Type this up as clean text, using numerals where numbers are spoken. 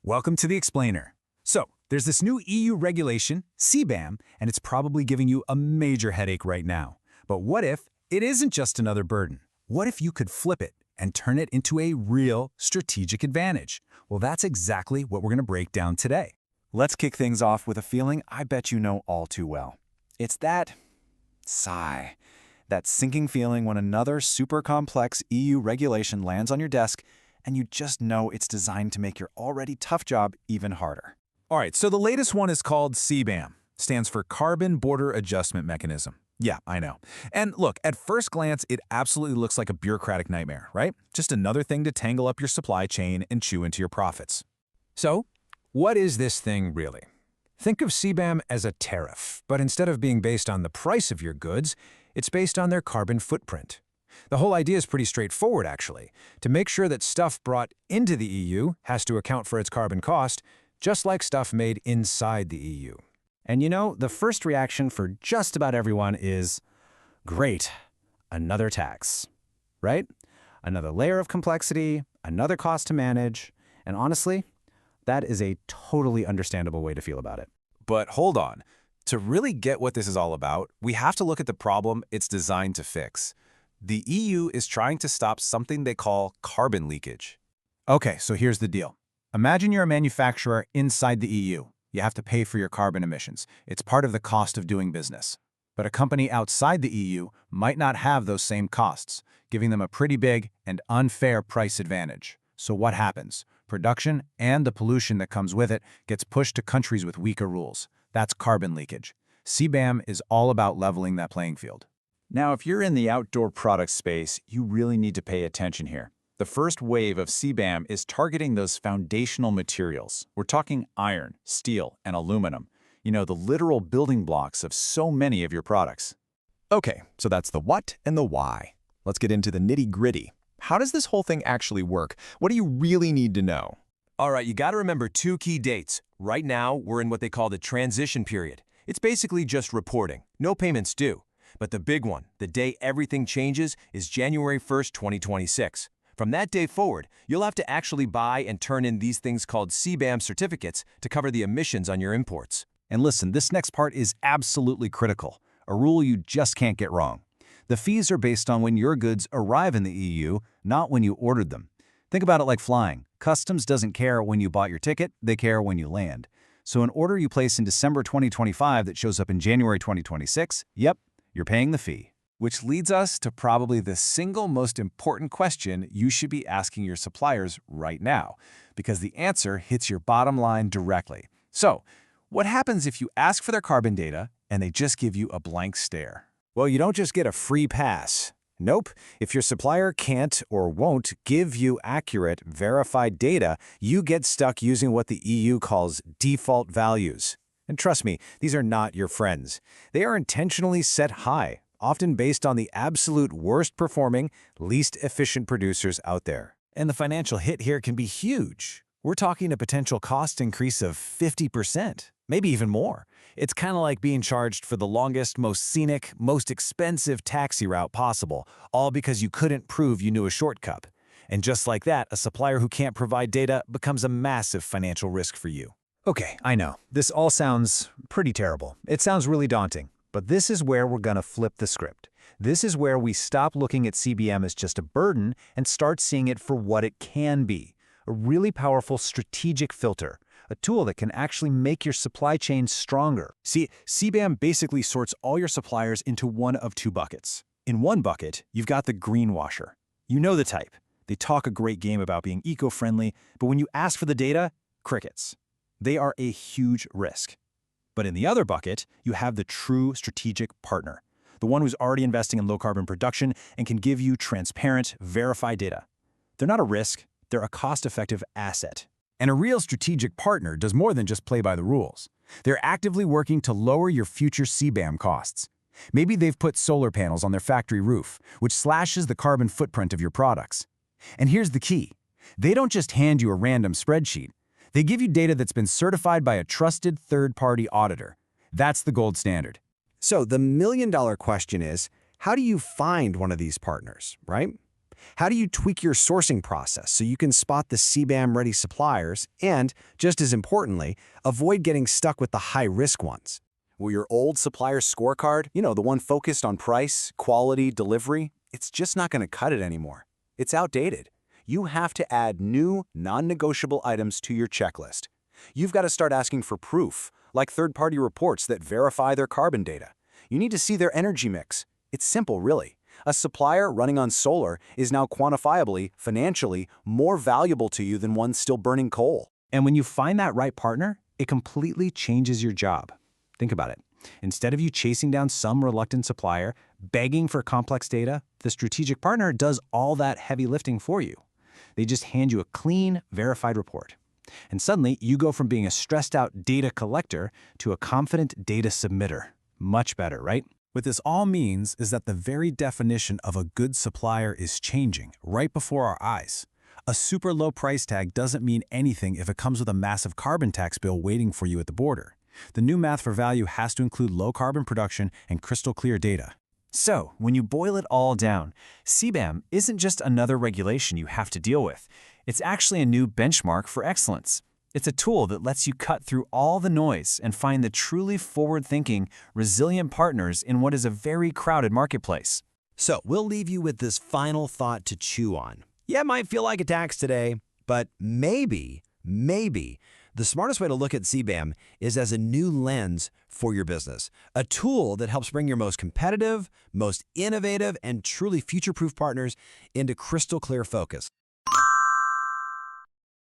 Welcome to the Explainer. So, there's this new EU regulation, CBAM, and it's probably giving you a major headache right now. But what if it isn't just another burden? What if you could flip it and turn it into a real strategic advantage? Well, that's exactly what we're going to break down today. Let's kick things off with a feeling I bet you know all too well. It's that sigh, that sinking feeling when another super complex EU regulation lands on your desk and you just know it's designed to make your already tough job even harder. All right, so the latest one is called CBAM, stands for Carbon Border Adjustment Mechanism. Yeah, I know. And look, at first glance, it absolutely looks like a bureaucratic nightmare, right? Just another thing to tangle up your supply chain and chew into your profits. So, what is this thing really? Think of CBAM as a tariff, but instead of being based on the price of your goods, it's based on their carbon footprint. The whole idea is pretty straightforward, actually, to make sure that stuff brought into the EU has to account for its carbon cost, just like stuff made inside the EU. And you know, the first reaction for just about everyone is, great, another tax, right? Another layer of complexity, another cost to manage, and honestly, that is a totally understandable way to feel about it. But hold on. To really get what this is all about, we have to look at the problem it's designed to fix. The EU is trying to stop something they call carbon leakage. Okay, so here's the deal. Imagine you're a manufacturer inside the EU. You have to pay for your carbon emissions. It's part of the cost of doing business. But a company outside the EU might not have those same costs, giving them a pretty big and unfair price advantage. So what happens? Production and the pollution that comes with it gets pushed to countries with weaker rules. That's carbon leakage. CBAM is all about leveling that playing field. Now, if you're in the outdoor product space, you really need to pay attention here. The first wave of CBAM is targeting those foundational materials. We're talking iron, steel, and aluminum. You know, the literal building blocks of so many of your products. Okay, so that's the what and the why. Let's get into the nitty-gritty. How does this whole thing actually work? What do you really need to know? All right, you got to remember two key dates. Right now, we're in what they call the transition period. It's basically just reporting, no payments due. But the big one, the day everything changes, is January 1st, 2026. From that day forward, you'll have to actually buy and turn in these things called CBAM certificates to cover the emissions on your imports. And listen, this next part is absolutely critical, a rule you just can't get wrong. The fees are based on when your goods arrive in the EU, not when you ordered them. Think about it like flying. Customs doesn't care when you bought your ticket, they care when you land. So an order you place in December 2025 that shows up in January 2026, yep, you're paying the fee. Which leads us to probably the single most important question you should be asking your suppliers right now, because the answer hits your bottom line directly. So, what happens if you ask for their carbon data and they just give you a blank stare? Well, you don't just get a free pass. Nope. If your supplier can't or won't give you accurate, verified data, you get stuck using what the EU calls default values. And trust me, these are not your friends. They are intentionally set high, often based on the absolute worst performing, least efficient producers out there. And the financial hit here can be huge. We're talking a potential cost increase of 50%, maybe even more. It's kind of like being charged for the longest, most scenic, most expensive taxi route possible, all because you couldn't prove you knew a shortcut. And just like that, a supplier who can't provide data becomes a massive financial risk for you. Okay, I know. This all sounds pretty terrible. It sounds really daunting. But this is where we're going to flip the script. This is where we stop looking at CBAM as just a burden and start seeing it for what it can be. A really powerful strategic filter, a tool that can actually make your supply chain stronger. See, CBAM basically sorts all your suppliers into one of two buckets. In one bucket, you've got the greenwasher. You know the type. They talk a great game about being eco-friendly, but when you ask for the data, crickets. They are a huge risk. But in the other bucket, you have the true strategic partner, the one who's already investing in low-carbon production and can give you transparent, verified data. They're not a risk, they're a cost-effective asset. And a real strategic partner does more than just play by the rules. They're actively working to lower your future CBAM costs. Maybe they've put solar panels on their factory roof, which slashes the carbon footprint of your products. And here's the key. They don't just hand you a random spreadsheet. They give you data that's been certified by a trusted third-party auditor. That's the gold standard. So the million-dollar question is, how do you find one of these partners, right? How do you tweak your sourcing process so you can spot the CBAM-ready suppliers and, just as importantly, avoid getting stuck with the high-risk ones? Will your old supplier scorecard, the one focused on price, quality, delivery, it's just not going to cut it anymore. It's outdated. You have to add new, non-negotiable items to your checklist. You've got to start asking for proof, like third-party reports that verify their carbon data. You need to see their energy mix. It's simple, really. A supplier running on solar is now quantifiably, financially, more valuable to you than one still burning coal. And when you find that right partner, it completely changes your job. Think about it. Instead of you chasing down some reluctant supplier, begging for complex data, the strategic partner does all that heavy lifting for you. They just hand you a clean, verified report. And suddenly, you go from being a stressed-out data collector to a confident data submitter. Much better, right? What this all means is that the very definition of a good supplier is changing right before our eyes. A super low price tag doesn't mean anything if it comes with a massive carbon tax bill waiting for you at the border. The new math for value has to include low carbon production and crystal clear data. So, when you boil it all down, CBAM isn't just another regulation you have to deal with. It's actually a new benchmark for excellence. It's a tool that lets you cut through all the noise and find the truly forward-thinking, resilient partners in what is a very crowded marketplace. So, we'll leave you with this final thought to chew on. Yeah, it might feel like a tax today, but maybe, the smartest way to look at CBAM is as a new lens for your business, a tool that helps bring your most competitive, most innovative, and truly future-proof partners into crystal clear focus.